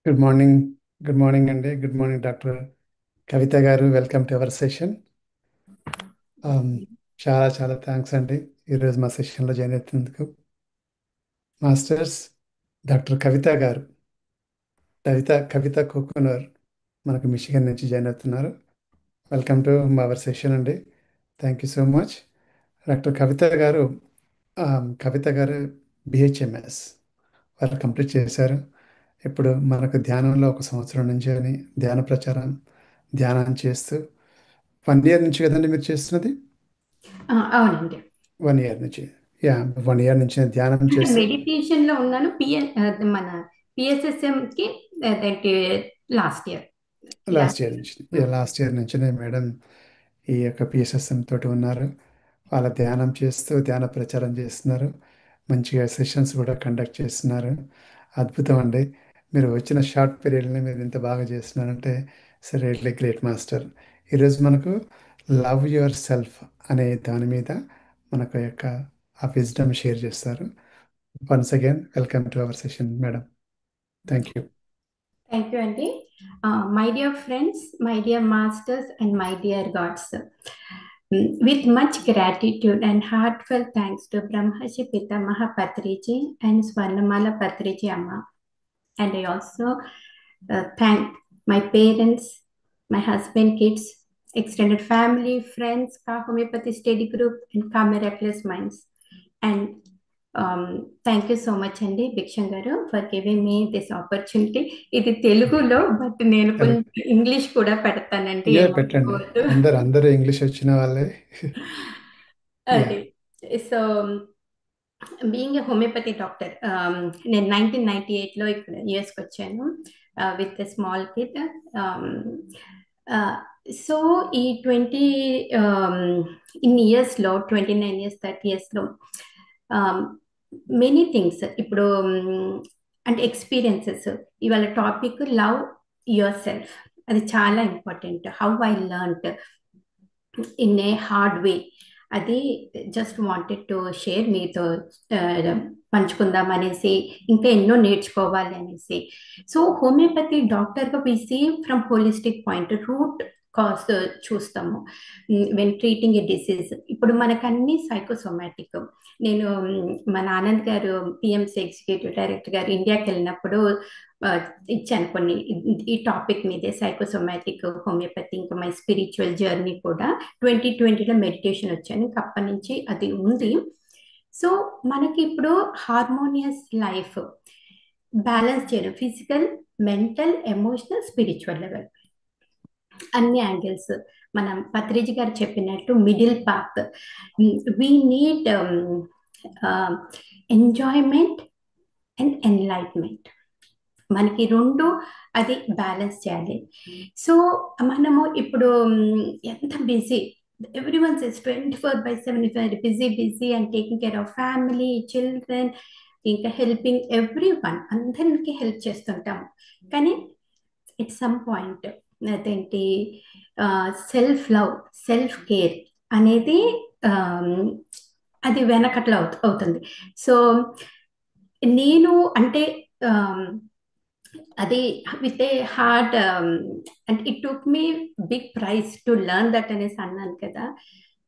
Good morning. Good morning అండి. Good morning doctor Kavitha garu. Welcome to our session. చాలా చాలా thanks అండి ఈరోజు మా సెషన్లో జాయిన్ అవుతున్నందుకు. మాస్టర్స్ డాక్టర్ కవిత గారు, కవిత కోకునర్ మనకు మిషిగన్ నుంచి జాయిన్ అవుతున్నారు. వెల్కమ్ టు అవర్ సెషన్ అండి. Thank you so much. Doctor Kavitha garu BHMS వాళ్ళు కంప్లీట్ చేశారు. ఇప్పుడు మనకు ధ్యానంలో 1 సంవత్సరం నుంచి అని ధ్యానం చేస్తూ 1 ఇయర్ నుంచి కదండి మీరు చేస్తున్నది? అవునండి. 1 ఇయర్ నుంచి. యా, 1 ఇయర్ నుంచి ధ్యానం అంటే చేస్తూ మెడిటేషన్ లో ఉన్నాను. మన పిఎస్ఎస్ఎం కి అదేంటి లాస్ట్ ఇయర్ లాస్ట్ ఇయర్ నుంచి. యా, లాస్ట్ ఇయర్ నుంచినే మేడం ఈ యొక్క పిఎస్ఎస్ఎం తోటి ఉన్నారు. వాళ్ళ ధ్యానం చేస్తూ ధ్యాన ప్రచారం చేస్తున్నారు. మంచిగా సెషన్స్ కూడా కండక్ట్ చేస్తున్నారు. అద్భుతం అండి. మీరు వచ్చిన షార్ట్ పీరియడ్ని మీరు ఇంత బాగా చేస్తున్నారంటే రియల్లీ గ్రేట్ మాస్టర్. ఈరోజు మనకు లవ్ యువర్ సెల్ఫ్ అనే దాని మీద మనకు యొక్క ఆ విజ్డమ్ షేర్ చేస్తారు. Once again welcome to our session madam. Thank you. Thank you అండి. My dear friends, my dear masters and my dear gods, with much gratitude and heartfelt thanks to Brahmashi Pitamaha Patriji and Swarnamala Patriji Amma. And I also thank my parents, my husband, kids, extended family, friends, Ka Homeopathy Study Group, and Ka Miraculous Minds. And thank you so much అండి భిక్షం గారు for giving me this opportunity. ఇది తెలుగులో, but నేను correct. కొంచెం English కూడా పెడతానండి, yeah, పెట్టండి. ఏమనుకోవద్దు. అందరూ ఇంగ్లీష్ వచ్చిన వాళ్ళే. యా. అది so being a homeopathy doctor, నేను 1998లో ఇక్కడ యుఎస్కి వచ్చాను with a small kid. So ఈ 29 ఇయర్స్ 30 ఇయర్స్లో మెనీ థింగ్స్ ఇప్పుడు అంటే ఎక్స్పీరియన్సెస్. ఇవాళ టాపిక్ లవ్ యువర్ సెల్ఫ్. అది చాలా important. How I learned in a hard way. అది జస్ట్ వాంటెడ్ టు షేర్ మీతో పంచుకుందాం అనేసి, ఇంకా ఎన్నో నేర్చుకోవాలి అనేసి. సో హోమియోపతి డాక్టర్గా we see from holistic point root cause చూస్తాము వెన్ ట్రీటింగ్ ఏ డిసీజ్. ఇప్పుడు మనకు అన్ని సైకోసోమాటిక్. నేను మా ఆనంద్ గారు పిఎంసి ఎగ్జిక్యూటివ్ డైరెక్టర్ గారు ఇండియాకి వెళ్ళినప్పుడు ఇచ్చాను కొన్ని ఈ టాపిక్ మీదే, సైకోసోమాటిక్, హోమియోపతి, ఇంకా మై స్పిరిచువల్ జర్నీ కూడా. 2020లో మెడిటేషన్ వచ్చాను, ఇంకా అప్పటి నుంచి అది ఉంది. సో మనకి ఇప్పుడు హార్మోనియస్ లైఫ్ బ్యాలెన్స్ చేయడం, physical, mental, emotional, spiritual level, అన్ని యాంగిల్స్. మనం పత్రిజీ గారు చెప్పినట్టు middle path. We need enjoyment and enlightenment. మనకి రెండు అది బ్యాలెన్స్ చేయాలి. సో మనము ఇప్పుడు ఎంత busy, every one is 24/7 busy and taking care of family, children, ఇంకా హెల్పింగ్ ఎవ్రీ వన్, అందరికి హెల్ప్ చేస్తుంటాము. కానీ ఇట్ సమ్ పాయింట్ అదేంటి సెల్ఫ్ లవ్, సెల్ఫ్ కేర్ అనేది అది వెనకట్ల అవుతుంది. సో నేను అంటే అది with a hard and it took me big price to learn that అనేసి అన్నాను కదా.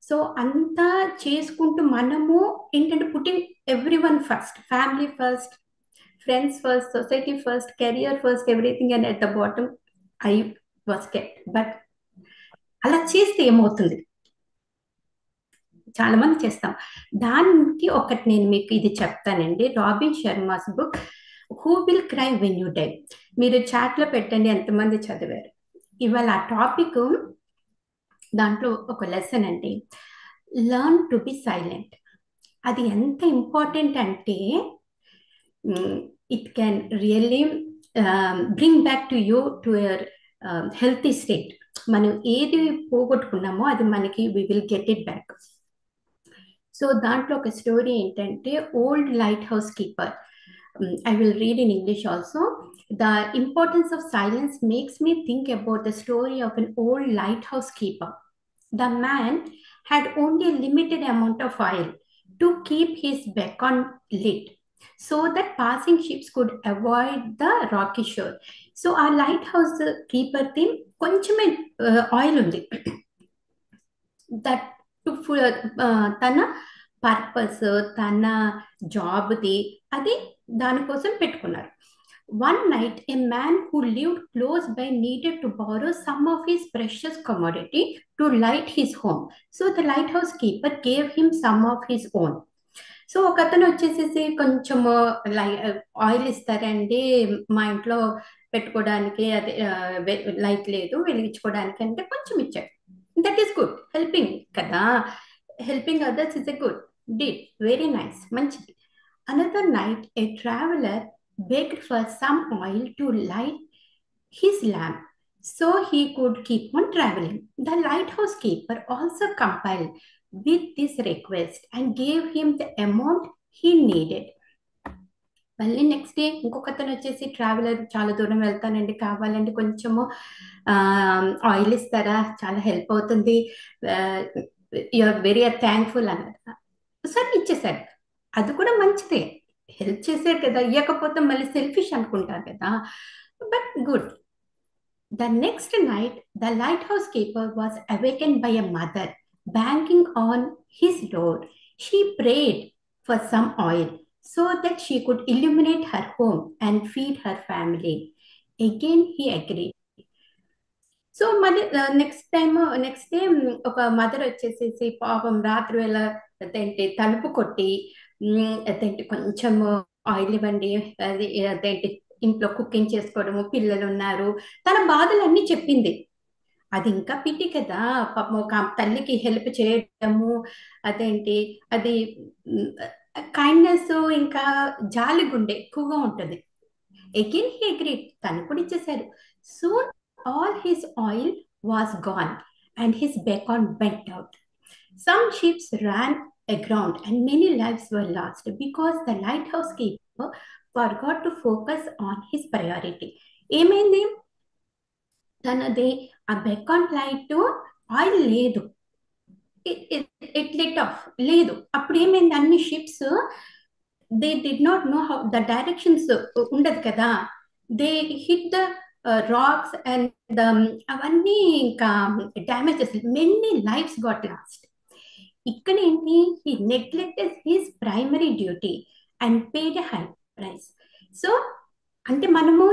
సో అంతా చేసుకుంటూ మనము ఏంటంటే putting every one first, family first, friends first, society first, career first, everything, and at the bottom I was kept. But అలా చేస్తే ఏమవుతుంది, చాలా మంది చేస్తాం. దానికి ఒకటి నేను మీకు ఇది చెప్తానండి, Robin Sharma's book who will cry when you die. మీరు చాట్లో పెట్టండి ఎంతమంది చదివారు. ఇవాళ ఆ టాపిక్, దాంట్లో ఒక లెసన్ అండి, లర్న్ టు బి సైలెంట్. అది ఎంత ఇంపార్టెంట్ అంటే it can really bring back to you to your healthy state. మనం ఏది పోగొట్టుకున్నామో అది మనకి we will get it back. So దాంట్లో ఒక స్టోరీ ఏంటంటే, old lighthouse keeper. I will read in English also. The importance of silence makes me think about the story of an old lighthouse keeper. The man had only a limited amount of oil to keep his beacon lit. so that passing ships could avoid the rocky shore. So our lighthouse keeper theme కొంచెమే oil ఉంది that to తన purpose తన జాబ్ది అది దానికోసం పెట్టుకున్నారు. One night, a man who lived close by needed to borrow some of his precious commodity to light his home. So the lighthouse keeper gave him some of his own. So ఒక అతను వచ్చేసేసి కొంచెం oil ఇస్తారండి మా ఇంట్లో పెట్టుకోవడానికి, అదే light లేదు వెలిగించుకోవడానికి అంటే కొంచెం ఇచ్చాడు. దట్ ఈస్ గుడ్, హెల్పింగ్ కదా, helping others is a good deed, very nice, మంచిది. Another night a traveller begged for some oil to light his lamp so he could keep on traveling. The lighthouse keeper also complied with this request and gave him the amount he needed. మళ్ళీ next day ఇంకొక అతను వచ్చేసి traveller చాలా దూరం వెళ్తానండి, కావాలండి కొంచెము oil ఇస్తారా, చాలా హెల్ప్ అవుతుంది, యూఆర్ వెరీ థ్యాంక్ఫుల్ అన్నారు. సరే ఇచ్చేసాడు, అది కూడా మంచిదే, హెల్ప్ చేశారు కదా, ఇవ్వకపోతే మళ్ళీ సెల్ఫిష్ అనుకుంటారు కదా, but good. The next night the lighthouse keeper was awaken by a mother banging on his door. She prayed for some oil so that she could illuminate her home and feed her family. Again he agreed. So మళ్ళీ next day ఒక mother వచ్చేసేసి పాపం రాత్రి వేళ అదేంటి తలుపు కొట్టి అదేంటి కొంచెం ఆయిల్ ఇవ్వండి, అది అదేంటి ఇంట్లో కుకింగ్ చేసుకోవడము, పిల్లలు ఉన్నారు, తన బాధలన్నీ చెప్పింది. అది ఇంకా పిటి కదా, పాపం ఒక తల్లికి హెల్ప్ చేయడము, అదేంటి అది కైండ్నెస్ ఇంకా జాలి గుండె ఎక్కువగా ఉంటుంది. అగైన్ హీ అగ్రీడ్, తను కూడా ఇచ్చేశారు. Soon all his oil was gone and his beacon went out. Some ships ran aground and many lives were lost because the lighthouse keeper forgot to focus on his priority. ఏమైంది, తనది ఆ beacon light oil లేదు, it lit off లేదు. అప్పుడు ఏమైంది, అన్ని ships they did not know how the directions ఉండదు కదా, they hit the rocks and అవన్నీ ఇంకా damages, many lives got lost. ఇక్కడ ఏంటి, he neglected his primary duty and paid a high price. So అంటే మనము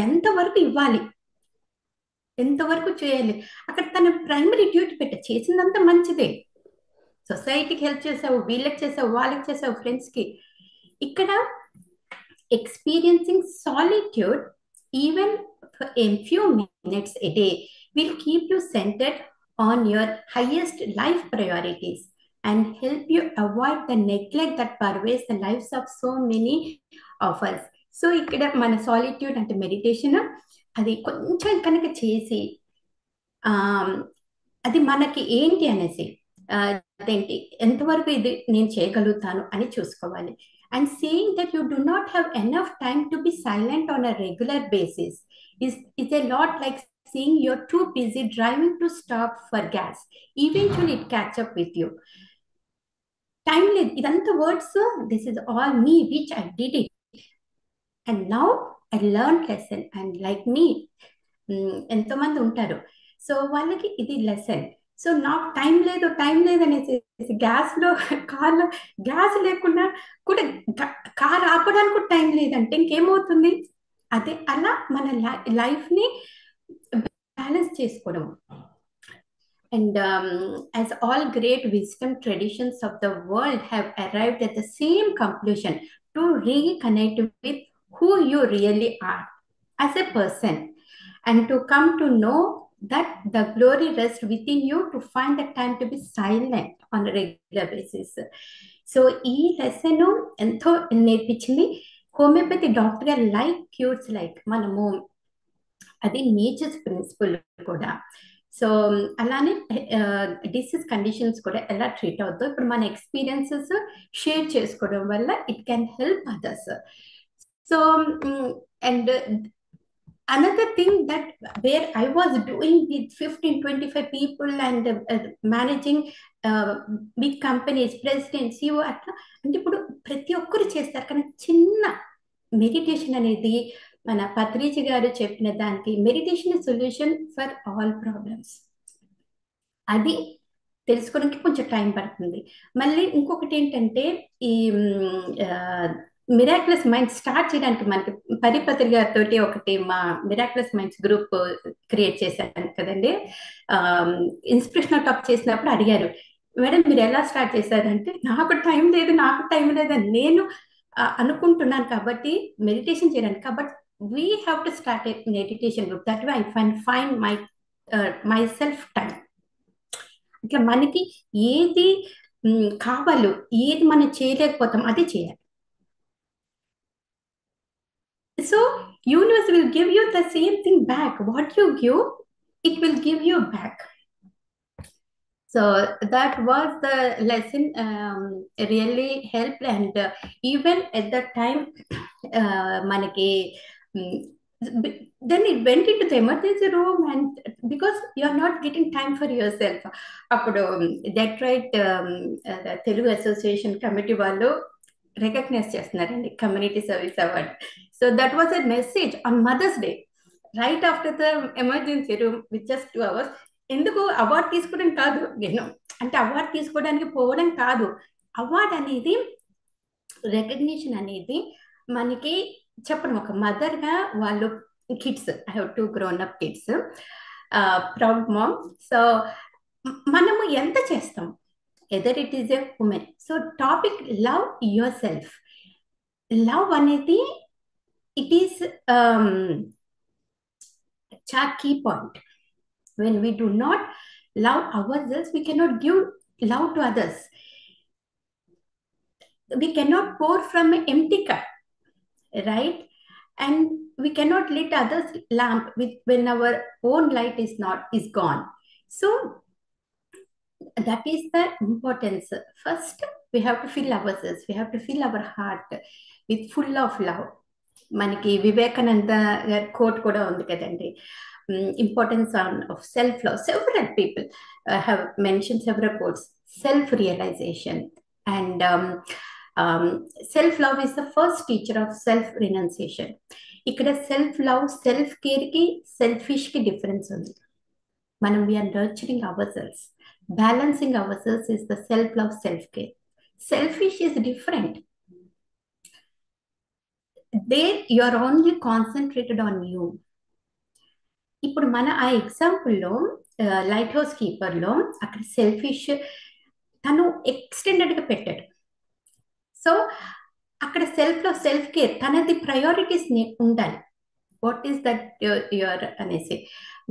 ఎంతవరకు ఇవ్వాలి, ఎంతవరకు చేయాలి, అక్కడ తన ప్రైమరీ డ్యూటీ చేసిందంతా మంచిదే, సొసైటీకి హెల్ప్ చేసావు, వీళ్ళకి చేసావు, వాళ్ళకి చేసావు, ఫ్రెండ్స్కి. ఇక్కడ experiencing solitude even for a few minutes a day will keep you centered on your highest life priorities and help you avoid the neglect that pervades the lives of so many of us. So ఇక్కడ మన solitude అంటే meditation, అది కొంచెం కనుక చేసి అది మనకి ఏంటి అనేసి అదేంటి ఎంతవరకు ఇది నేను చేయగలుగుతాను అని చూసుకోవాలి. And saying that you do not have enough time to be silent on a regular basis is a lot like saying you're too busy driving to stop for gas. Eventually it catch up with you. Time లేదు, ఇదంతా words, this is all me which I did it and now I learned lesson. And like me ఎంతోమంది ఉంటారు, so వాళ్ళకి ఇది lesson. So నాకు time లేదు అనేసి గ్యాస్లో కార్లో గ్యాస్ లేకుండా కూడా కార్ ఆపడానికి కూడా టైం లేదంటే ఇంకేమవుతుంది, అదే అలా మన లైఫ్ని బ్యాలెన్స్ చేసుకోవడం. And as all great wisdom traditions of the world have arrived at the same conclusion, to reconnect with who you really are as a person and to come to know that the glory rests within you, to find the time to be silent on a regular basis. So ఈ lesson ఎంతో నేర్పించింది. Homeopathy డాక్టర్గా like cures like, మనము అది nature's principal కూడా. So అలానే disease conditions కూడా ఎలా ట్రీట్ అవుతావు, ఇప్పుడు మన ఎక్స్పీరియన్సెస్ షేర్ చేసుకోవడం వల్ల it can help others. So and another thing that where I was doing with 15-25 people and managing big companies, president, CEO అట్లా అంటే ఇప్పుడు ప్రతి ఒక్కరు చేస్తారు, కానీ చిన్న మెడిటేషన్ అనేది మన పత్రిజీ గారు చెప్పిన దానికి meditation solution for all problems. అది తెలుసుకోవడానికి కొంచెం టైం పడుతుంది. మళ్ళీ ఇంకొకటి ఏంటంటే ఈ మిరాక్యులస్ మైండ్స్ స్టార్ట్ చేయడానికి మనకి పరిపత్రి గారితో ఒకటి మా మిరాక్యులస్ మైండ్స్ గ్రూప్ క్రియేట్ చేశాను కదండి. ఇన్స్పిరేషనల్ టాక్ చేసినప్పుడు అడిగారు, మేడం మీరు ఎలా స్టార్ట్ చేశారంటే నాకు టైం లేదని నేను అనుకుంటున్నాను కాబట్టి మెడిటేషన్ చేయడానికి. కాబట్టి we have to start A meditation group, that way I find my self time. ఇట్లా మనకి ఏది కావాలో, ఏది మనం చేయలేకపోతాం అది చేయాలి. So universe will give you the same thing back. What you give, it will give you back. So that was the lesson, really helped. And even at that time, manaki then it went into the emergency room, and because you are not getting time for yourself, appudu Detroit Telugu Association committee వాళ్ళు recognize చేస్తున్నారండి community service award. So that was a message on mother's day, right after the emergency room with just 2 hours. ఎందుకు award తీసుకోవడం కాదు, అంటే award తీసుకోవడానికి పోవడం కాదు, award అనేది రికగ్నిషన్ అనేది మనకి చెప్పడం. ఒక మదర్గా వాళ్ళు kids, I have 2 grown up kids, proud mom. So మనము ఎంత చేస్తాం, either it is a women. So topic love yourself. Love అనేది ఇట్ ఈస్ చాలా key point. When we do not love ourselves, we cannot give love to others. We cannot pour from an empty cup, right? And we cannot lit others lamp when our own light is gone. So that is the importance. First we have to fill ourselves, we have to fill our heart with full of love. మనకి వివేకానంద గారి coat కూడా ఉంది కదండి, importance of self-love. Several people have mentioned several quotes. Self-realization and self-love is the first teacher of self-renunciation. ఇక్కడ self-love, self-care కి selfish కి difference ఉంది. మనం we are nurturing our cells, balancing our cells is the self-love, self-care. Selfish is different. There you are only concentrated on you. ఇప్పుడు మన ఆ ఎగ్జాంపుల్లో light house కీపర్లో అక్కడ selfish తను ఎక్స్టెండెడ్గా పెట్టాడు. సో అక్కడ సెల్ఫ్ కేర్ తనది ప్రయారిటీస్ ఉండాలి. వాట్ ఈస్ దట్ యువర్ అనేసి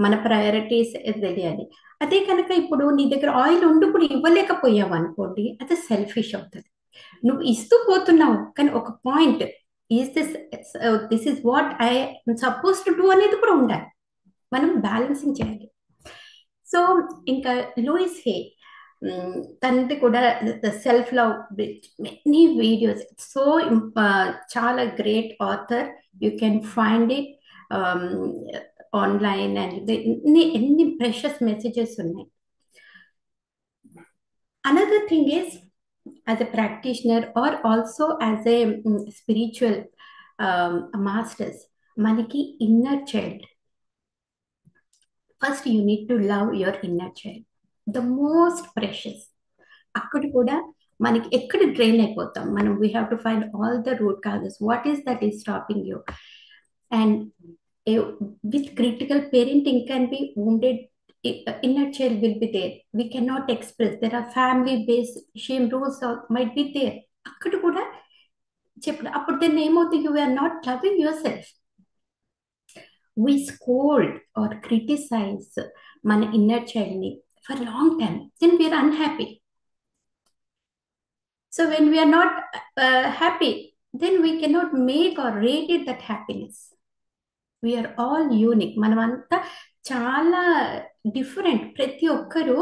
మన ప్రయారిటీస్ తెలియాలి. అదే కనుక ఇప్పుడు నీ దగ్గర ఆయిల్ ఉండి కూడా ఇవ్వలేకపోయావు అనుకోండి, అది సెల్ఫిష్ అవుతుంది. నువ్వు ఇస్తూ పోతున్నావు కానీ ఒక point, this is what I suppose to do అనేది కూడా ఉండాలి. మనం బ్యాలెన్సింగ్ చేయాలి. సో ఇంకా లూయిస్ హే తనది కూడా self love, many videos, so చాలా great author. You can find it online. And ఎన్ని ప్రెషస్ మెసేజెస్ ఉన్నాయి. Another thing is, as a practitioner or also as a spiritual masters, manaki inner child. First you need to love your inner child, the most precious. akkadu kuda maniki ekkada drain అయిపోతాం మనం. We have to find all the root causes, what is that is stopping you. And with critical parenting can be wounded inner child will be there. We cannot express. There are family based shame rules might be there. akkadu kuda cheppu appudu then emothu, you are not loving yourself. We scold or criticize mana inner child ni for a long time, then we are unhappy. So when we are not happy, then we cannot make or radiate that happiness. We are all unique. మనమంతా చాలా different. ప్రతి ఒక్కరు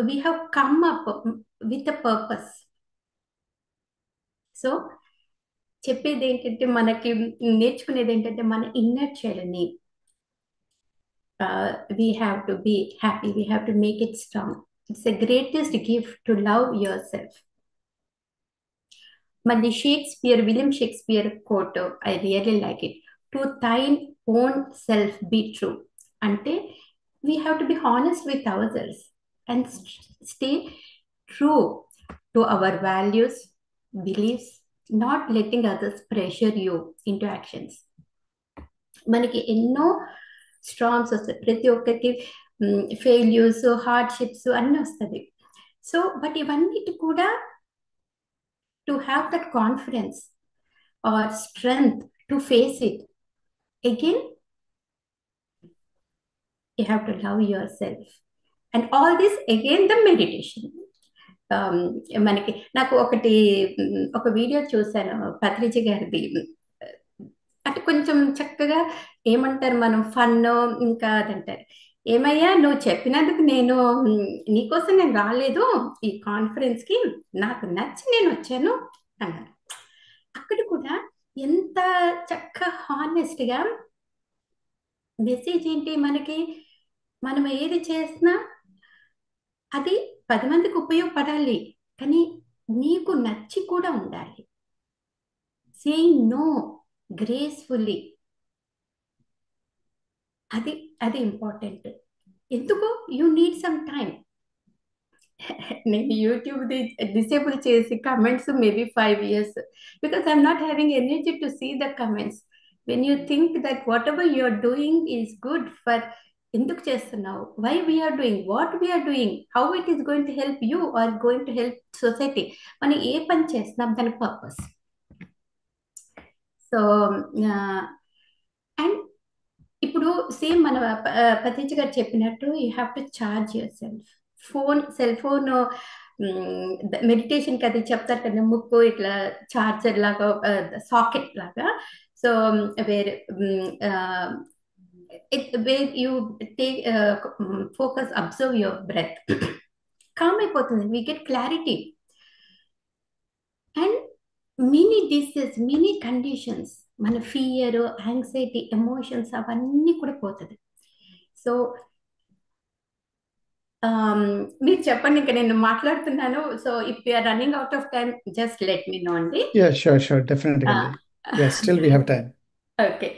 we have come up with a purpose. So చెప్పేది ఏంటంటే, మనకి నేర్చుకునేది ఏంటంటే, మన ఇన్నర్ చైల్డ్ని we have to be happy, we have to make it strong. It's the greatest gift to love yourself. మళ్ళీ William Shakespeare quote, I really like it. To thine own self be true. అంటే we have to be honest with ourselves and stay true to our values, beliefs, not letting others pressure you into actions. మనకి ఎన్నో స్ట్రాంగ్స్ వస్తాయి, ప్రతి ఒక్కరికి failures, hardships అన్నీ వస్తుంది. So but ఇవన్నిటి కూడా to have that confidence or strength to face it again, you have to love yourself. And all this again the meditation. మనకి నాకు ఒక వీడియో చూశాను పత్రిజీ గారిది. అంటే కొంచెం చక్కగా ఏమంటారు, మనం ఫన్ ఇంకా అదంటారు, ఏమయ్యా నువ్వు చెప్పినందుకు నీకోసం నేను రాలేదు ఈ కాన్ఫరెన్స్కి, నాకు నచ్చి నేను వచ్చాను అన్నారు. అక్కడ కూడా ఎంత చక్కగా హానెస్ట్గా మెసేజ్ ఏంటి, మనం ఏది చేసినా అది 10 మందికి ఉపయోగపడాలి, కానీ నీకు నచ్చి కూడా ఉండాలి. సేయింగ్ నో గ్రేస్ఫుల్లీ, అది ఇంపార్టెంట్. ఎందుకు, యూ నీడ్ సమ్ టైం. నేను యూట్యూబ్ది డిసేబుల్ చేసి comments maybe 5 years because I'm not having energy to see the comments. When you think that whatever you are doing is good for, ఎందుకు చేస్తున్నావు, why we are doing, what we are doing, how it is going to help you or going to help society. మనం ఏ పని చేస్తున్నాం దాని purpose. So and ఇప్పుడు same మన పతిజ్ గారు చెప్పినట్టు you have to charge yourself. Cell phone మెడిటేషన్కి అది చెప్తారు కదా, ముక్కు ఇట్లా చార్జర్ లాగా, సాకెట్ లాగా. సో వేరే where you take focus, observe your breath, calm అయిపోతుంది, we get clarity. And many diseases, many conditions, మన ఫియర్, యాంగ్జైటీ, ఎమోషన్స్ అవన్నీ కూడా పోతుంది. సో మీరు చెప్పండి, ఇంకా నేను మాట్లాడుతున్నాను. So if you are running out of time just let me know అండి. షూర్ డెఫినెట్గా. Still we have time. Okay.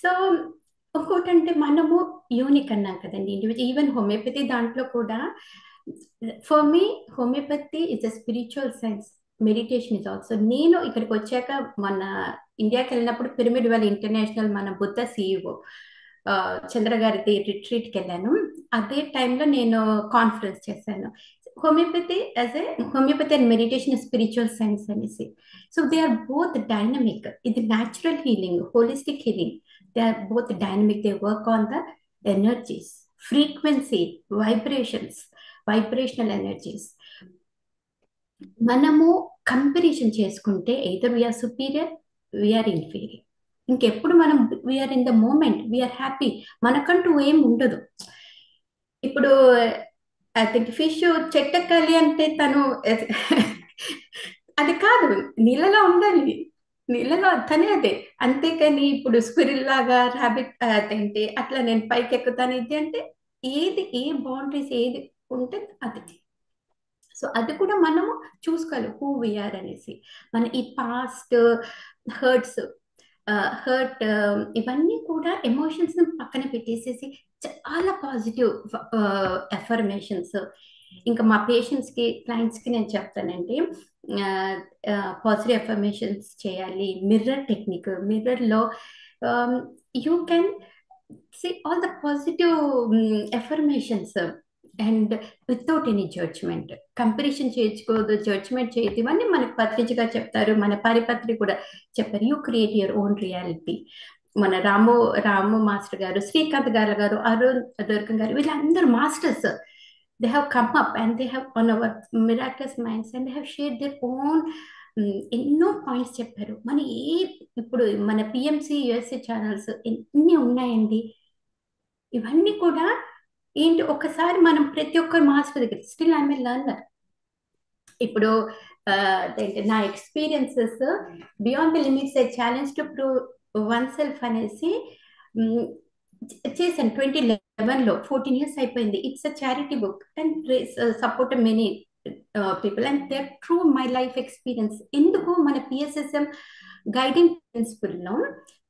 So ఇంకోటంటే మనము యూనిక్ అన్నాం కదండి, ఇండివిజువల్. ఈవెన్ హోమియోపతి దాంట్లో కూడా for me homeopathy is a spiritual science, meditation is also. నేను ఇక్కడికి వచ్చాక మన ఇండియాకి వెళ్ళినప్పుడు పిరమిడ్ వ్యాలీ ఇంటర్నేషనల్ మన బుద్ధ CEO చంద్ర గారిది రిట్రీట్కి వెళ్ళాను. అదే టైంలో నేను కాన్ఫరెన్స్ చేశాను, homeopathy and meditation spiritual science అనేసి. So they are both dynamic. ఇది natural healing, holistic healing. They are both dynamic. They work on the energies, frequency, vibrations, vibrational energies. మనము కంపారిజన్ చేసుకుంటే either we are superior, we are inferior. ఇంకెప్పుడు మనం we are in the moment, we are happy. మనకంటూ ఏం ఉండదు. ఇప్పుడు I think fish చెట్టెక్కాలి అంటే తను అది కాదు, నీళ్ళలో ఉండాలి, నీళ్ళలో తనే అదే. అంతేకాని ఇప్పుడు స్క్విరిల్ లాగా, ర్యాబిట్ అదేంటి అట్లా నేను పైకి ఎక్కుతాను ఇది అంటే, ఏ బౌండరీస్ ఏది ఉంటే అది. సో అది కూడా మనము చూసుకోవాలి, హూ వీఆర్ అనేసి. మన ఈ పాస్ట్ హర్ట్ ఇవన్నీ కూడా ఎమోషన్స్ పక్కన పెట్టేసేసి చాలా పాజిటివ్ ఎఫర్మేషన్స్. ఇంకా మా పేషెంట్స్కి, క్లయింట్స్కి నేను చెప్తానండి, పాజిటివ్ ఎఫర్మేషన్స్ చేయాలి. మిర్రర్ టెక్నిక్, మిర్రర్లో you can see all the positive affirmations and without any judgment. Comparison చేయించుకోదు, జడ్జ్మెంట్ చేయదు. ఇవన్నీ మనకు పత్రికగా చెప్తారు, మన పరిపత్రి కూడా చెప్పారు. You create your own reality. మన రాము మాస్టర్ గారు, శ్రీకాంత్ గారు, అరుణ్ దుర్గం గారు, వీళ్ళందరూ masters. They have come up and they have on our miraculous minds and they have shared their own ఎన్నో పాయింట్స్ చెప్పారు. ఇప్పుడు మన PMC USA ఛానల్స్ ఎన్ని ఉన్నాయండి. ఇవన్నీ కూడా ఏంటి, ఒకసారి మనం ప్రతి ఒక్కరు మాస్టర్ దగ్గర, స్టిల్ ఐఎమ్ ఏ లర్నర్. ఇప్పుడు నా experiences beyond the limits, a challenge to prove oneself అనేసి చేశాను 2011లో. 14 years అయిపోయింది. It's a charity book and support many people and that through my life experience. ఎందుకు మన పిఎస్ఎస్ఎం గైడింగ్ ప్రిన్సిపల్లో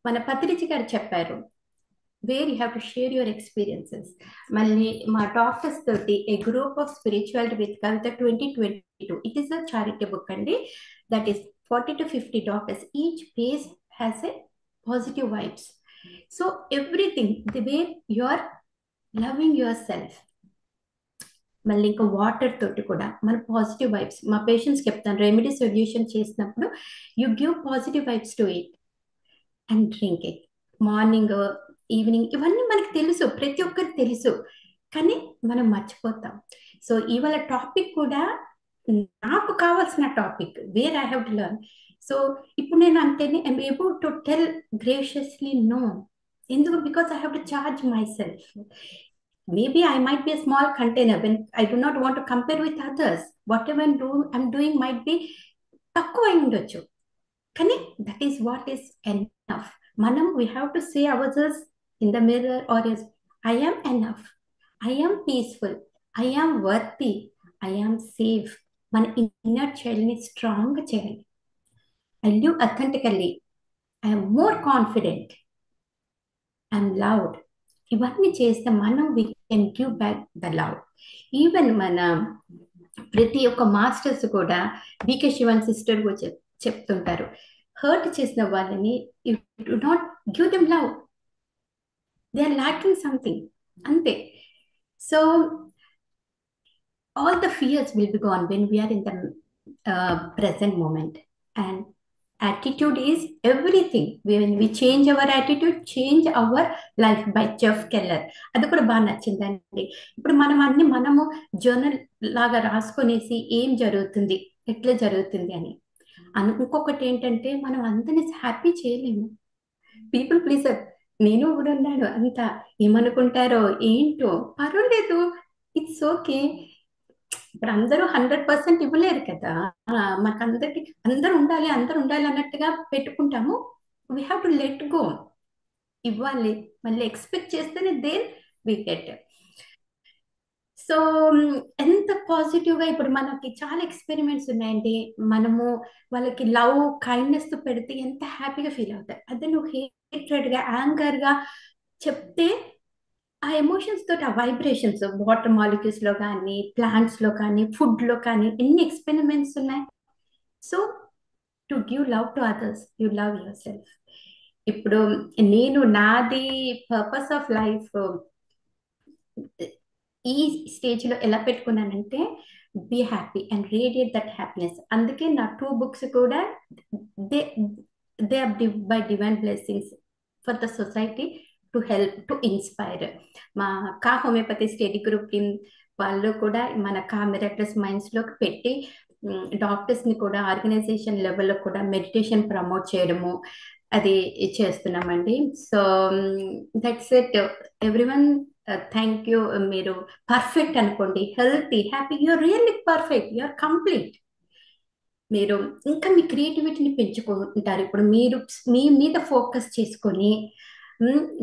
మన పత్రిజి గారు చెప్పారు, where you have to share your experiences. మళ్ళీ మా డాక్టర్స్ తోటి a group of spirituality with Kavitha 2022, it is a charity book అండి. That is 40 to 50 doctors, each page has a positive vibes. So everything the way you are loving yourself. మళ్ళీ ఇంకా water తోటి కూడా మన positive vibes, మా పేషెంట్స్కి చెప్తాను, remedy solution చేసినప్పుడు you give positive vibes to it and drink it. Morning, evening ఇవన్నీ మనకి తెలుసు, ప్రతి ఒక్కరికి తెలుసు, కానీ మనం మర్చిపోతాం. సో ఇవాళ టాపిక్ కూడా నాకు కావాల్సిన topic, where I have to learn. So ఇప్పుడు నేను అంటేనే I'm able to tell graciously no. ఎందుకు? Because I have to charge myself. Maybe I might be a small container when I do not want to compare with others. Whatever I'm doing might be తక్కువ అయి ఉండొచ్చు, కానీ that is what is enough. మనం we have to say ourselves in the mirror are yes, I am enough, I am peaceful, I am worthy, I am safe. మన inner చైల్డ్ని strong చేయాలి. I live authentically, I'm more confident, I'm loud. ఇవన్నీ చేస్తే మనం we can give back the love. Even మన ప్రతి ఒక్క masters కూడా బికే శివన్ సిస్టర్ కూడా చెప్తుంటారు, హర్ట్ చేసిన వాళ్ళని you do not give them love, they are lacking something, అంతే. So all the fears will be gone when we are in the present moment. And attitude is everything. When we change our attitude, change our life, by Jeff Keller. అది కూడా బాగా నచ్చిందండి. ఇప్పుడు మనము journal లాగా రాసుకొనేసి ఏం జరుగుతుంది, ఎట్లా జరుగుతుంది అని. ఇంకొకటి ఏంటంటే, మనం అందరినీ హ్యాపీ చేయలేము. పీపుల్ ప్లీజర్ నేను కూడా ఉన్నాను. అంతా ఏమనుకుంటారో ఏంటో, పర్వాలేదు, ఇట్స్ ఓకే. ఇప్పుడు అందరూ 100% ఇవ్వలేరు కదా. మాకు అందరూ ఉండాలి అన్నట్టుగా పెట్టుకుంటాము. We have to let go. ఇవ్వాలి, మళ్ళీ ఎక్స్పెక్ట్ చేస్తేనే దేన్ వీ గెట్. సో ఎంత పాజిటివ్గా ఇప్పుడు మనకి చాలా ఎక్స్పెరిమెంట్స్ ఉన్నాయండి. మనము వాళ్ళకి లవ్ కైండ్నెస్ తో పెడితే ఎంత హ్యాపీగా ఫీల్ అవుతారు. అదే నువ్వు హేట్రెడ్గా, యాంగర్గా చెప్తే ఆ ఎమోషన్స్ తోటి, ఆ వైబ్రేషన్స్ వాటర్ మాలిక్యూల్స్ లో కానీ, ప్లాంట్స్ లో కానీ, ఫుడ్ లో కానీ ఎన్ని ఎక్స్పెరిమెంట్స్ ఉన్నాయి. So to give love to others, you love yourself. ఇప్పుడు నేను నాది పర్పస్ ఆఫ్ లైఫ్ ఈ స్టేజ్ లో ఎలా పెట్టుకున్నానంటే, be happy and radiate that happiness. అందుకే నా 2 books కూడా they they are by divine blessings for the society, to help, to inspire. మా కా హోమియోపతి స్టడీ గ్రూప్ టీమ్ వాళ్ళు కూడా మన కా మిరాక్లస్ మైండ్స్ లోకి పెట్టి, డాక్టర్స్ ని కూడా ఆర్గనైజేషన్ లెవెల్లో కూడా మెడిటేషన్ ప్రమోట్ చేయడము అది చేస్తున్నామండి. So that's it everyone. Thank you. మీరు పర్ఫెక్ట్ అనుకోండి, healthy, happy, you're really perfect, you're complete. మీరు ఇంకా మీ క్రియేటివిటీని పెంచుకుంటారు. ఇప్పుడు మీరు మీ మీద ఫోకస్ చేసుకొని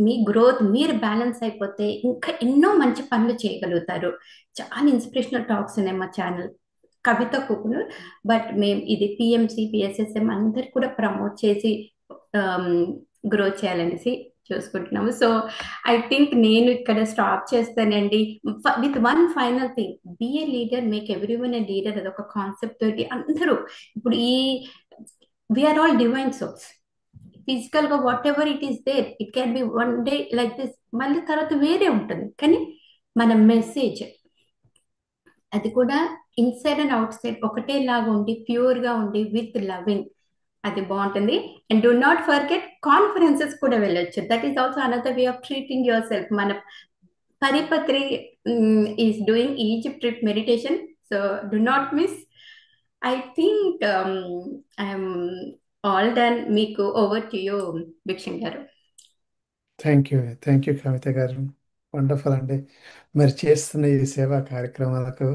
మీ గ్రోత్, మీరు బ్యాలెన్స్ అయిపోతే ఇంకా ఎన్నో మంచి పనులు చేయగలుగుతారు. చాలా ఇన్స్పిరేషనల్ టాక్స్ ఉన్నాయి మా ఛానల్ కవిత కుకును. బట్ మేము ఇది పిఎంసి, పిఎస్ఎస్ఎం అందరు కూడా ప్రమోట్ చేసి గ్రో చేయాలనేసి చూసుకుంటున్నాము. సో ఐ థింక్ నేను ఇక్కడ స్టాప్ చేస్తానండి with one final thing, be a leader, make everyone a leader. అదొక కాన్సెప్ట్ తోటి అందరూ ఇప్పుడు we are all divine souls. Physical గా whatever it is there, it can be one day like this, మళ్ళీ తర్వాత వేరే ఉంటుంది. కానీ మన మెసేజ్ అది కూడా ఇన్సైడ్ అండ్ అవుట్ సైడ్ ఒకటే లాగా ఉండి, ప్యూర్ గా ఉండి, విత్ లవింగ్, అది బాగుంటుంది. And do not forget conferences కూడా వెళ్ళొచ్చు. That is also another way of treating yourself. మన పరిపత్రి is doing Egypt trip meditation, so do not miss. I think I'm all done. మీకు over to you Bhikshan garu. Thank you కవిత గారు. Wonderful అండి. మరి చేస్తున్న ఈ సేవా కార్యక్రమాలకు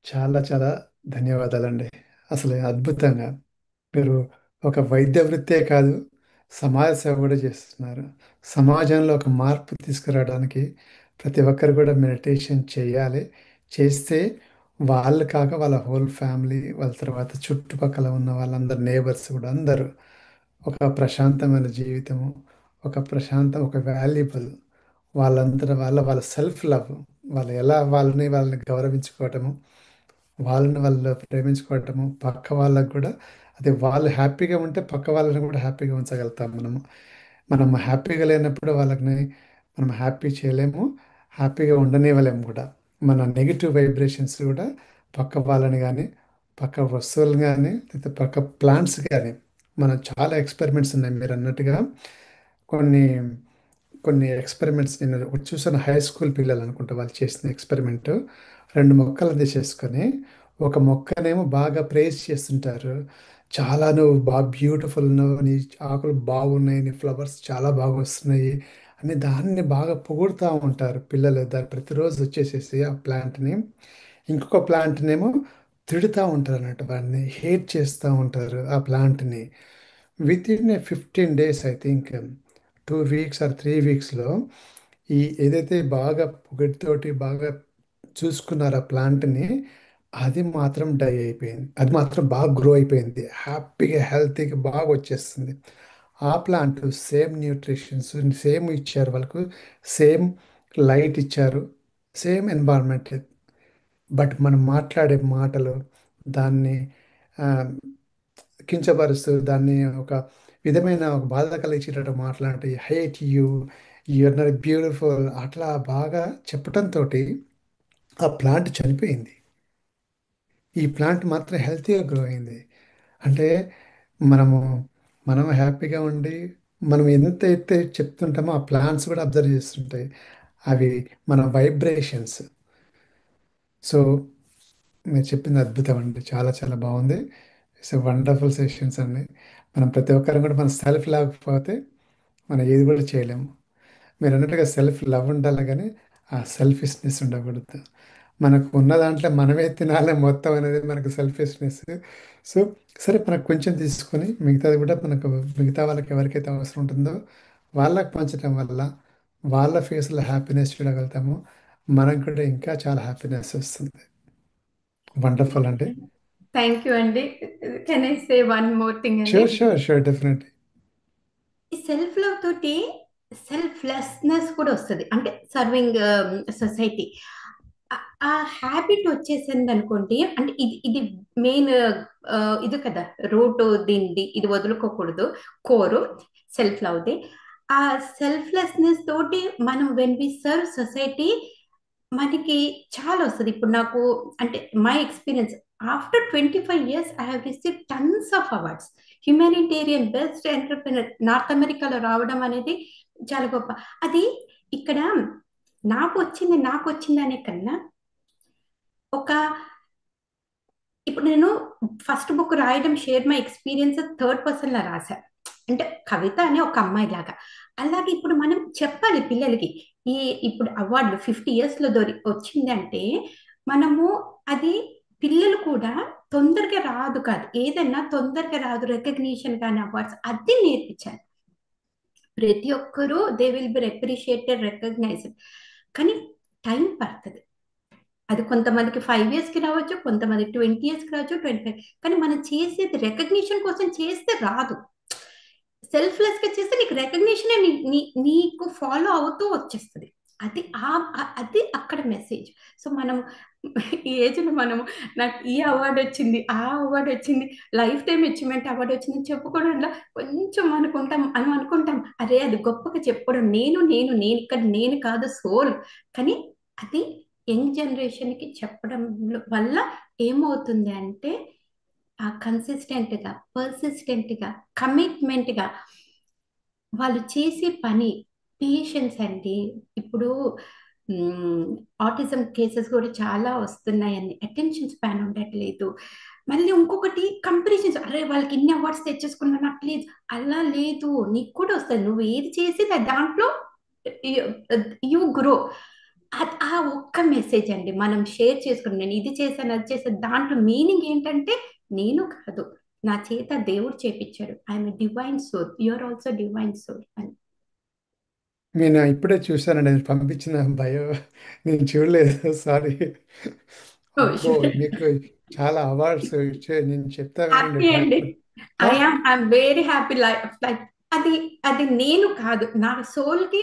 చాలా చాలా ధన్యవాదాలండి. అసలు అద్భుతంగా మీరు ఒక వైద్య వృత్తే కాదు, సమాజ సేవ కూడా చేస్తున్నారు. సమాజంలో ఒక మార్పు తీసుకురావడానికి ప్రతి ఒక్కరు కూడా మెడిటేషన్ చేయాలి. చేస్తే వాళ్ళు కాక వాళ్ళ హోల్ ఫ్యామిలీ, వాళ్ళ తర్వాత చుట్టుపక్కల ఉన్న వాళ్ళందరు నేబర్స్ కూడా అందరూ ఒక ప్రశాంతమైన జీవితము, ఒక వాల్యుబుల్ వాళ్ళంతట వాళ్ళ సెల్ఫ్ లవ్, వాళ్ళు ఎలా వాళ్ళని గౌరవించుకోవటము, వాళ్ళని వాళ్ళు ప్రేమించుకోవటము, పక్క వాళ్ళకు కూడా అదే వాళ్ళు హ్యాపీగా ఉంటే పక్క వాళ్ళని కూడా హ్యాపీగా ఉంచగలుగుతాం మనము. మనం హ్యాపీగా లేనప్పుడు వాళ్ళని మనం హ్యాపీ చేయలేము, హ్యాపీగా ఉండనివ్వలేము కూడా. మన నెగిటివ్ వైబ్రేషన్స్ కూడా పక్క వాళ్ళని కానీ, పక్క వస్తువులు కానీ, లేదా పక్క ప్లాంట్స్ కానీ, మనం చాలా ఎక్స్పెరిమెంట్స్ ఉన్నాయి మీరు అన్నట్టుగా. కొన్ని కొన్ని ఎక్స్పెరిమెంట్స్ నేను ఒకటి చూసాను, హై స్కూల్ పిల్లలు అనుకుంటా వాళ్ళు చేసిన ఎక్స్పెరిమెంట్. రెండు మొక్కలు తీసేసుకొని ఒక మొక్కనేమో బాగా ప్రేజ్ చేస్తుంటారు. చాలా నువ్వు బాగా బ్యూటిఫుల్, నువ్వు నీ ఆకులు బాగున్నాయి, నీ ఫ్లవర్స్ చాలా బాగా వస్తున్నాయి అని దాన్ని బాగా పొగుడుతూ ఉంటారు పిల్లలు. దాన్ని ప్రతిరోజు వచ్చేసేసి ఆ ప్లాంట్ని, ఇంకొక ప్లాంట్నేమో తిడుతూ ఉంటారు అన్నట్టు, వాడిని హేట్ చేస్తూ ఉంటారు ఆ ప్లాంట్ని. Within a 15 days I think, 2 weeks or 3 weeksలో ఈ ఏదైతే బాగా పొగటితోటి బాగా చూసుకున్నారో ఆ ప్లాంట్ని, అది మాత్రం డై అయిపోయింది. అది మాత్రం బాగా గ్రో అయిపోయింది, హ్యాపీగా హెల్తీగా బాగా వచ్చేస్తుంది. ఆ ప్లాంట్ సేమ్ న్యూట్రిషన్స్ సేమ్ ఇచ్చారు వాళ్ళకు, సేమ్ లైట్ ఇచ్చారు, సేమ్ ఎన్వైర్న్మెంట్. బట్ మనం మాట్లాడే మాటలు దాన్ని ఆ, కించపరుస్తూ దాన్ని ఒక విధమైన ఒక బాధ కలిగించేటట్టు మాట్లాడి, hate you, you're not beautiful అట్లా బాగా చెప్పటంతో ఆ ప్లాంట్ చనిపోయింది. ఈ ప్లాంట్ మాత్రం హెల్తీగా గ్రో అయింది. అంటే మనము మనం హ్యాపీగా ఉండి మనం ఎంత అయితే చెప్తుంటామో ఆ ప్లాంట్స్ కూడా అబ్జర్వ్ చేస్తుంటాయి. అవి మన వైబ్రేషన్స్. సో మీరు చెప్పింది అద్భుతం అండి, చాలా చాలా బాగుంది. ఇట్స్ వండర్ఫుల్ సెషన్స్ అండి. మనం ప్రతి ఒక్కరం కూడా మన సెల్ఫ్ లేకపోతే మనం ఏది కూడా చేయలేము. మీరు అన్నట్టుగా సెల్ఫ్ లవ్ ఉండాలి కానీ ఆ సెల్ఫిష్నెస్ ఉండకూడదు. మనకు ఉన్న దాంట్లో మనమే తినాలి మొత్తం అనేది మనకు సెల్ఫిష్నెస్. సో సరే, మనకు కొంచెం తీసుకొని మిగతాది కూడా మనకు మిగతా వాళ్ళకి ఎవరికైతే అవసరం ఉంటుందో వాళ్ళకి పంచడం వల్ల వాళ్ళ ఫేస్లో హ్యాపీనెస్ చూడగలుగుతాము. మనకు కూడా ఇంకా చాలా హ్యాపీనెస్ వస్తుంది. వండర్ఫుల్ అండి. థ్యాంక్ యూ అండి. Can I say one more thing అండి? Sure sure sure, definitely. ఈ సెల్ఫ్ లవ్ తోటి సెల్ఫ్లెస్నెస్ కూడా వస్తుంది, అంటే సర్వింగ్ సొసైటీ. ఆ హ్యాబిట్ వచ్చేసింది అనుకోండి, అంటే ఇది మెయిన్ ఇది కదా, రూట్ దీనిది, ఇది వదులుకోకూడదు. కోరు సెల్ఫ్ లవ్ది. ఆ సెల్ఫ్లెస్నెస్ తోటి మనం వెన్ వి సర్వ్ సొసైటీ మనకి చాలా వస్తుంది. ఇప్పుడు నాకు అంటే my experience, after 25 years I have receive tons of awards. Humanitarian best entrepreneur north అమెరికాలో రావడం అనేది చాలా గొప్ప. అది ఇక్కడ నాకు వచ్చింది అనే కన్నా, ఒక ఇప్పుడు నేను ఫస్ట్ బుక్ రాయడం, share my experience, third person లా రాశా. అంటే కవిత అనే ఒక అమ్మాయి లాగా. అలాగే ఇప్పుడు మనం చెప్పాలి పిల్లలకి, ఈ ఇప్పుడు అవార్డులు 50 years లో వచ్చిందంటే మనము అది, పిల్లలు కూడా తొందరగా రాదు కాదు, ఏదైనా తొందరగా రాదు, రికగ్నిషన్ కానీ అవార్డ్స్ అది నేర్పించాలి. ప్రతి ఒక్కరూ they will be appreciated, recognized, కానీ టైం పడుతుంది. అది కొంతమందికి 5 yearsకి రావచ్చు, కొంతమంది 20 yearsకి రావచ్చు, 25. కానీ మనం చేసేది రికగ్నిషన్ కోసం చేస్తే రాదు. సెల్ఫ్లెస్ గా చేస్తే నీకు రికగ్నిషన్ నీకు ఫాలో అవుతూ వచ్చేస్తుంది. అది అక్కడ మెసేజ్. సో మనం ఈ ఏజ్ లో మనము నాకు ఈ అవార్డు వచ్చింది, ఆ అవార్డు వచ్చింది, లైఫ్ టైం అచీవ్మెంట్ అవార్డు వచ్చింది చెప్పుకోవడంలో కొంచెం అనుకుంటాం, అరే అది గొప్పగా చెప్పుకోవడం, నేను ఇక్కడ నేను కాదు సోల్. కానీ అది యంగ్ జనరేషన్ కి చెప్పడం వల్ల ఏమవుతుంది అంటే, ఆ కన్సిస్టెంట్ గా, పర్సిస్టెంట్ గా, కమిట్మెంట్ గా వాళ్ళు చేసే పని, పేషెన్స్ అండి. ఇప్పుడు ఆటిజం కేసెస్ కూడా చాలా వస్తున్నాయని, అటెన్షన్ స్పాన్ ఉండట్లేదు. మళ్ళీ ఇంకొకటి కంపారిజన్స్, అరే వాళ్ళకి ఇన్ని అవార్డ్స్ తెచ్చేసుకున్నాను అట్లేదు, అలా లేదు, నీకు కూడా వస్తుంది. నువ్వు ఏది చేసి దాంట్లో యు గ్రో. ఆ ఒక్క మెసేజ్ అండి మనం షేర్ చేసుకుని, నేను ఇది చేశాను అది చేశాను, దాంట్లో మీనింగ్ ఏంటంటే, నేను కాదు, నా చేత దేవుడు చేపించాడు, I'm divine soul, you are also divine soul అని. నేను ఇప్పుడే చూశానండి, నేను పంపించిన బయో నేను చూడలేదు, సారీ. అబ్బో! మీకు చాలా అవార్డ్స్ ఇచ్చే నేను చెప్తా వినండి హ్యాపీ అండి. డాక్టర్. ఆ! ఐఎమ్ వెరీ హ్యాపీ లైక్ అది అది నేను కాదు, నా సోల్ కి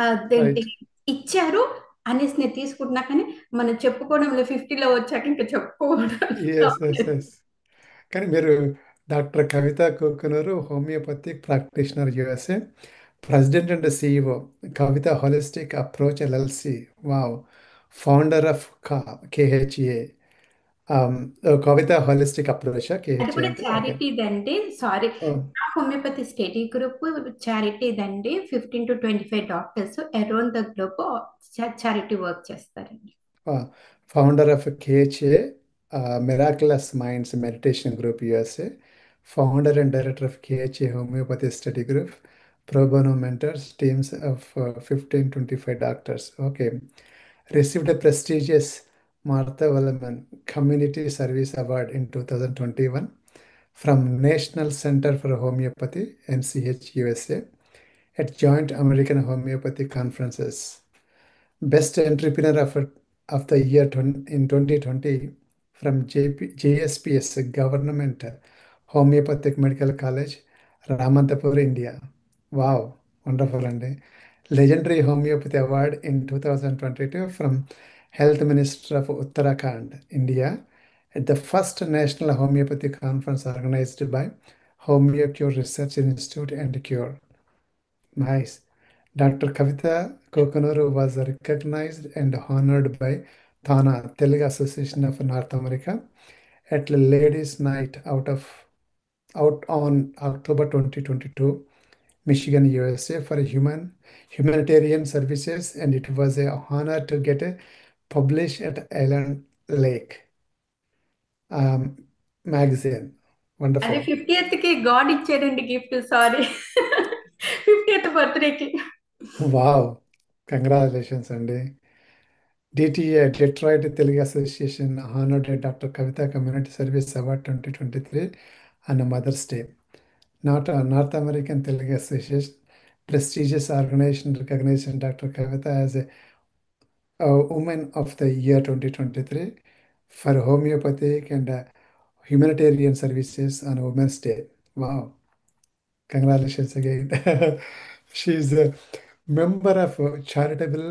అదేంటి రైట్. ఇచ్చారు అనేసి నేను తీసుకుంటున్నా. కానీ మనం చెప్పుకోవడంలో 50లో వచ్చాక ఇంకా చెప్పుకోవడం యెస్. యెస్. యెస్. కానీ మీరు doctor Kavitha Kokunuru homeopathic practitioner USA, president and CEO Kavitha holistic approach LLC. Wow! Founder of KHA. Kavitha holistic అప్రోచా అది కేహెచ్ఏ కూడా అంటే? ఓకే. చారిటీదండి. Sorry, oh! నా హోమియోపతి స్టడీ గ్రూప్ చారిటీదండి. 15 to 25 doctors around the globe charity work చేస్తారండి. Founder of KHA, Miraculous Minds Meditation Group USA, founder and director of KHA Homeopathy Study Group, pro bono mentors, teams of 15-25 doctors. Okay. Received a prestigious Martha Wallaman Community Service Award in 2021 from National Center for Homeopathy, NCH USA, at Joint American Homeopathy Conferences. Best Entrepreneur of the Year in 2020 from JSPS Government Homeopathic Medical College, Ramantapur, India. Wow, wonderful. And Legendary Homeopathy Award in 2022 from Health Minister of Uttarakhand, India, at the first National Homeopathy Conference organized by HomeoCure Research Institute and Cure. Nice. Dr. Kavita Kokonuru was recognized and honored by Thana Telugu Association of North America at Ladies' Night out on October 2022, Michigan, USA, for humanitarian services, and it was a honor to get published at Island Lake um, magazine. అది Wonderful. 50th కి God ఇచ్చారండి gift. Sorry, 50th బర్త్డేకి. Wow. Congratulations, Andy. DTA, Detroit Telugu Association, honored Dr. Kavita Community Service Award 2023 on Mother's Day. Not a North American Telugu Association, prestigious organization recognizing Dr. Kavita as a Woman of the Year 2023 for homeopathic and humanitarian services on Women's Day. Wow, congratulations again. She is a member of charitable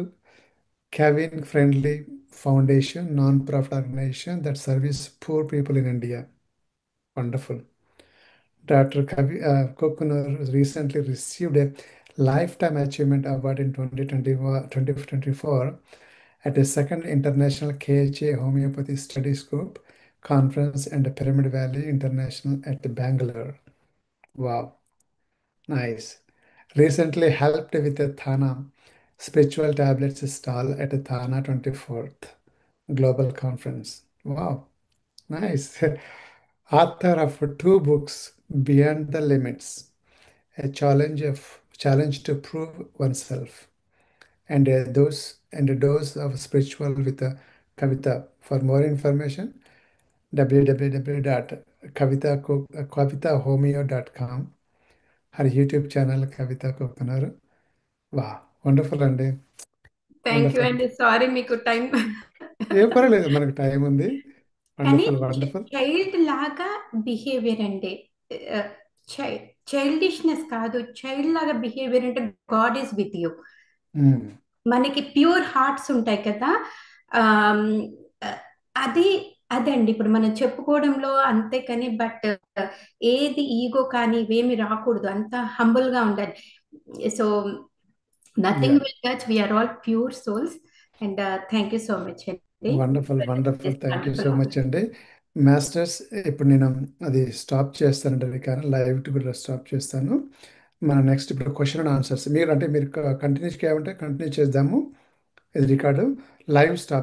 Kevin Friendly Foundation, non-profit organization that serves poor people in India. Wonderful. Dr. Kokunur recently received a Lifetime Achievement Award in 2024 at the second International KHA Homeopathy Studies Group Conference and Pyramid Valley International at Bangalore. Wow, nice. Recently helped with the Thana Spiritual Tablets stall at the Thana 24th Global Conference. Wow, nice. Author of two books, Beyond the Limits, a challenge to prove oneself, and a dose of spiritual with Kavita. For more information, www.kavitahomeo.com. Her YouTube channel Kavita Kokonaru. Wow, wonderful అండి. Thank you wonderful. అండి. Sorry మీకు time. ఏం పర్వాలేదు, మనకు time ఉంది. కానీ wonderful, wonderful. Child లాగా behaviour అండి. చైల్డిష్నెస్ కాదు, చైల్డ్ లాగా బిహేవియర్ అంటే గాడ్ ఈస్ విత్ యూ. మనకి ప్యూర్ హార్ట్స్ ఉంటాయి కదా, ఆమ్, అది అదండి ఇప్పుడు మనం చెప్పుకోవడంలో అంతే. కానీ బట్ ఏది ఈగో కానీ ఇవేమి రాకూడదు, అంత హంబుల్ గా ఉండాలి. So yeah, nothing will touch, we are all pure souls. And thank you so much అండి. Wonderful, wonderful. Thank you so wonderful. Much అండి. మాస్టర్స్, ఇప్పుడు నేను అది స్టాప్ చేస్తానండి, కానీ లైవ్ కూడా స్టాప్ చేస్తాను. మన నెక్స్ట్ ఇప్పుడు క్వశ్చన్ అండ్ ఆన్సర్స్. మీరు కంటిన్యూ చేయమంటే కంటిన్యూ చేద్దాము. ఇది రికార్డు లైవ్ స్టాప్